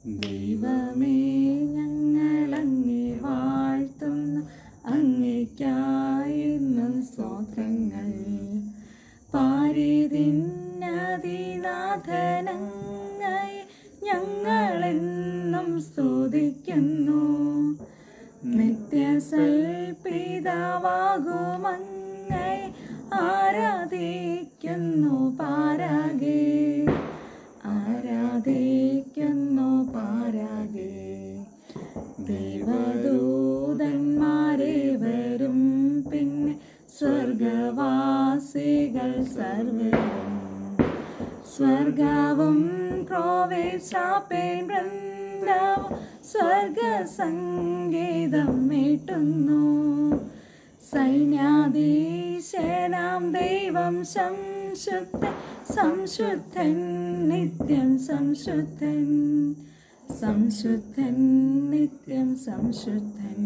ദൈവമേ ഞങ്ങളങ്ങേ വാഴ്ത്തുന്നു, അങ്ങേയ്ക്കായെന്നും സ്തോത്രങ്ങൾ. പാരിതിന്നതിനാഥനങ്ങയെ ഞങ്ങളെന്നും സ്തുതിക്കുന്നു. നിത്യസൽപിതാവാകുമങ്ങയെ ആരാധിക്കുന്നു പാരാകെ, ആരാധിക്കുന്നു പാരാകെ. ദേവദൂതന്മാരേവരും പിന്നെ സ്വർഗവാസികൾ സർവരും സ്വർഗവും ക്രോവേശാപ്പേൻ വൃന്ദവും സ്വർഗസംഗീതം മീട്ടുന്നു. സൈന്യാധീശനാം ദൈവം സംശുദ്ധൻ, സംശുദ്ധൻ നിത്യം സംശുദ്ധൻ, സംശുദ്ധൻ നിത്യം സംശുദ്ധൻ.